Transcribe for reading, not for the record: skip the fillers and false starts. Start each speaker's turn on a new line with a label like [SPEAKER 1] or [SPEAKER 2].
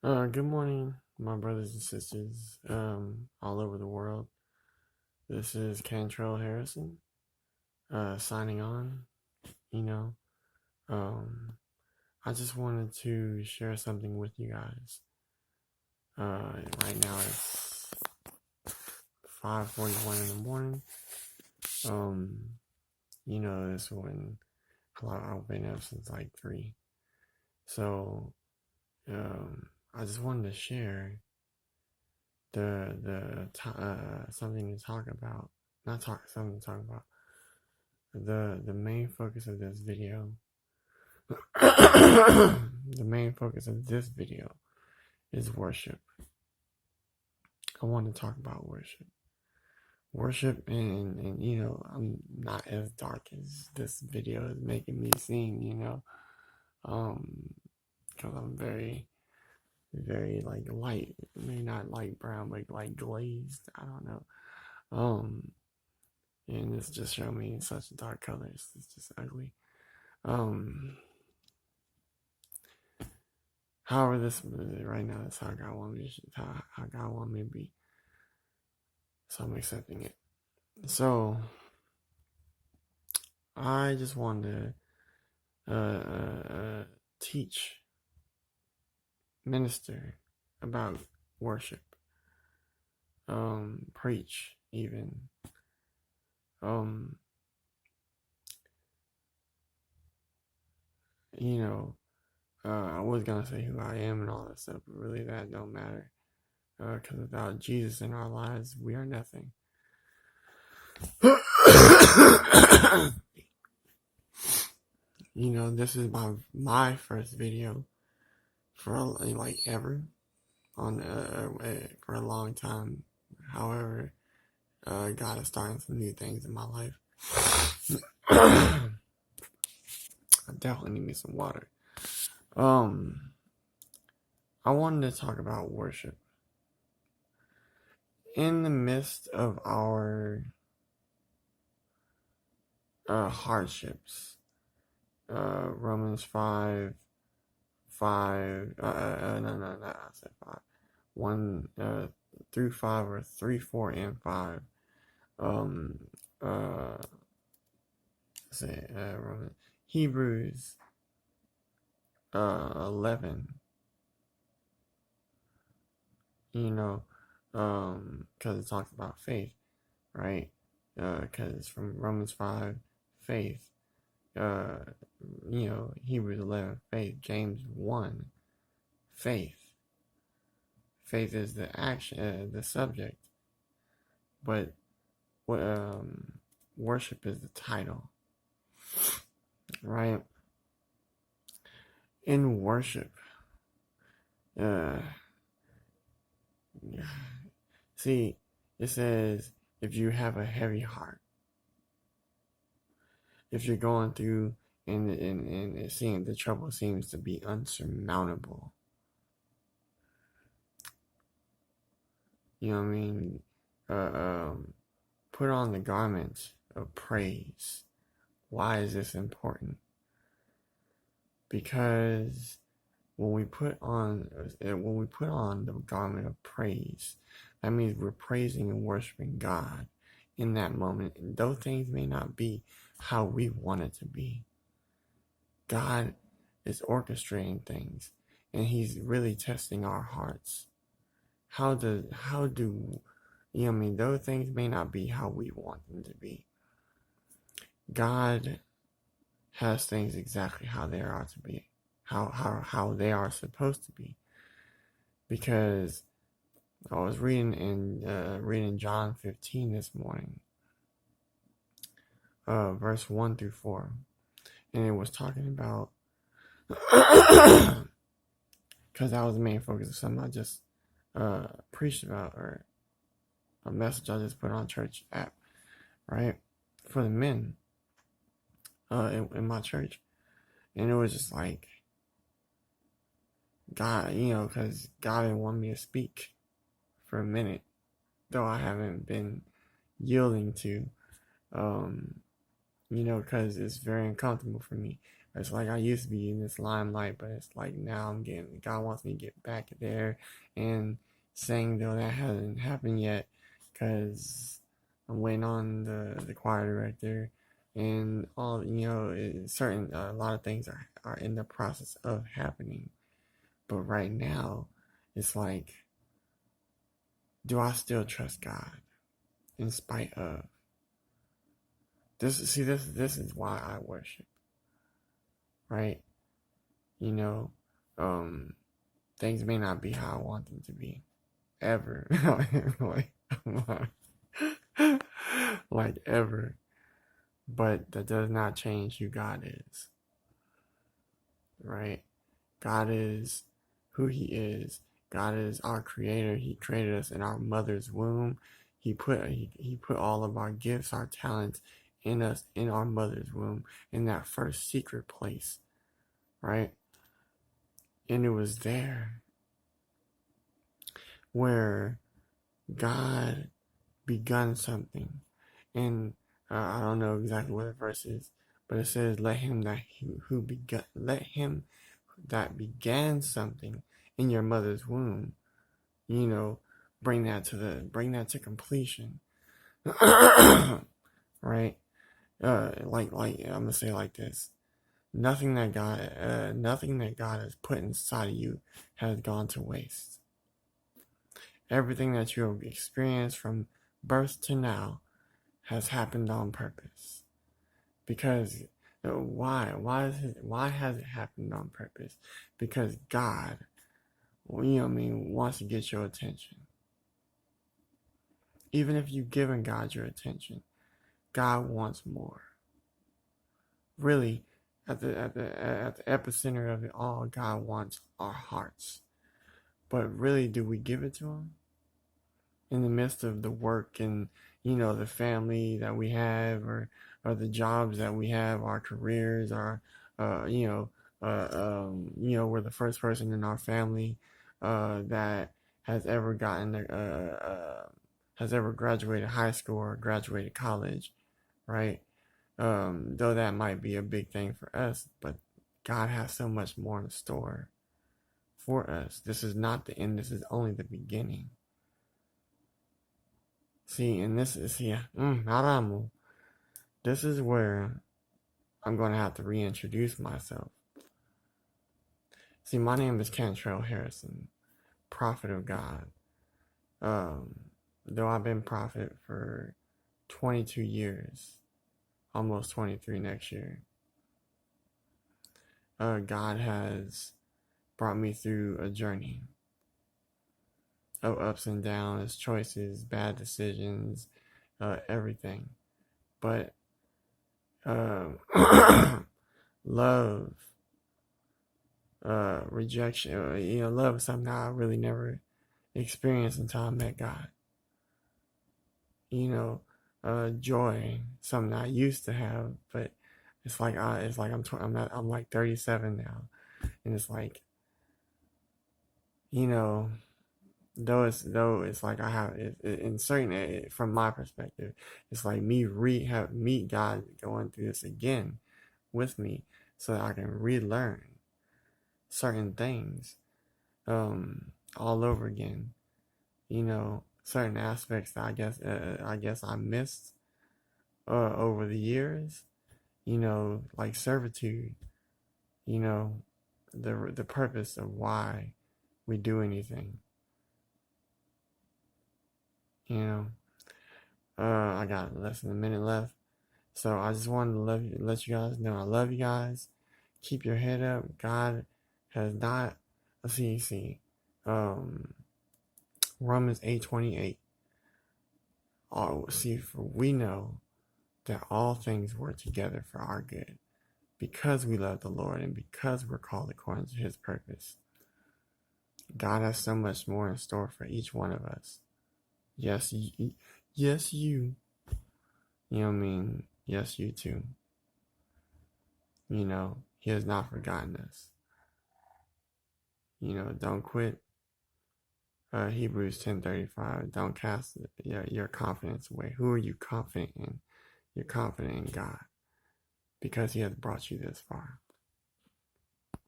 [SPEAKER 1] Good morning, my brothers and sisters, all over the world. This is Cantrell Harrison, signing on. You know, um, I just wanted to share something with you guys. Right now it's 5:41 in the morning. Um, it's when I've been up since like 3. So, I just wanted to share something to talk about. Not talk something to talk about. The main focus of this video the main focus of this video is worship. I want to talk about worship. Worship and I'm not as dark as this video is making me seem, because I'm very, very like light, maybe not light brown, but like glazed. I don't know. And it's just showing me such dark colors. It's just ugly. However, this right now is how God want me to, how God want me to be. So I'm accepting it. So I just wanted to teach, minister about worship, preach even. I was gonna say who I am and all that stuff, but really that don't matter. Because without Jesus in our lives, we are nothing. This is my first video for like ever on for a long time. However, God is starting some new things in my life. I definitely need me some water. I wanted to talk about worship in the midst of our hardships. Romans 5, no, I said 5. 1 through 5, or 3, 4, and 5. Romans, Hebrews 11. Because it talks about faith, right? Because it's from Romans 5, faith. Hebrews 11, faith. James 1, faith. Faith is the action, the subject, but worship is the title, right? In worship, see, it says if you have a heavy heart, if you're going through and it seems the trouble seems to be unsurmountable. You know what I mean? Put on the garment of praise. Why is this important? Because when we put on the garment of praise, that means we're praising and worshiping God in that moment. And though things may not be how we want it to be, God is orchestrating things, and He's really testing our hearts. How do though things may not be how we want them to be, God has things exactly how they are to be, how they are supposed to be. Because I was reading John 15 this morning, verse 1 through 4, and it was talking about because that was the main focus of something I just preached about, or a message I just put on church app, right, for the men in my church. And it was just like God, because God didn't want me to speak for a minute, though I haven't been yielding to, because it's very uncomfortable for me. It's like I used to be in this limelight, but it's like now God wants me to get back there, and saying though that hasn't happened yet, because I'm waiting on the choir director, and all certain a lot of things are in the process of happening. But right now, it's like, do I still trust God in spite of this? See, this is why I worship, right? You know, things may not be how I want them to be ever, like ever, but that does not change who God is, right? God is who He is. God is our creator. He created us in our mother's womb. He put all of our gifts, our talents in us in our mother's womb, in that first secret place, right? And it was there where God begun something. And I don't know exactly what the verse is, but it says, "Let him that began something in your mother's womb, bring that to completion." Right? Like I'm gonna say it like this: nothing that God has put inside of you has gone to waste. Everything that you have experienced from birth to now has happened on purpose. Because why has it happened on purpose? Because God, wants to get your attention. Even if you've given God your attention, God wants more. Really, at the epicenter of it all, God wants our hearts. But really, do we give it to Him? In the midst of the work and the family that we have, or the jobs that we have, our careers, our we're the first person in our family that has ever graduated high school or graduated college, right? Though that might be a big thing for us, but God has so much more in store for us. This is not the end. This is only the beginning. See, and this is this is where I'm going to have to reintroduce myself. See, my name is Cantrell Harrison, prophet of God. Though I've been prophet for 22 years, almost 23 next year, God has brought me through a journey of ups and downs, choices, bad decisions, everything. But love, rejection, love is something I really never experienced until I met God. Joy, something I used to have, but it's like I'm like 37 now, and it's like, though it's like I have in certain, from my perspective, it's like meet God going through this again with me, so that I can relearn certain things all over again. Certain aspects that I guess I missed over the years. Like servitude. The purpose of why we do anything. I got less than a minute left, so I just wanted to let you guys know I love you guys. Keep your head up. God has not. Let's see. Romans 8:28. For we know that all things work together for our good, because we love the Lord and because we're called according to His purpose. God has so much more in store for each one of us. Yes, yes, you. You know what I mean? Yes, you too. He has not forgotten us. Don't quit. Hebrews 10:35. Don't cast your confidence away. Who are you confident in? You're confident in God, because He has brought you this far.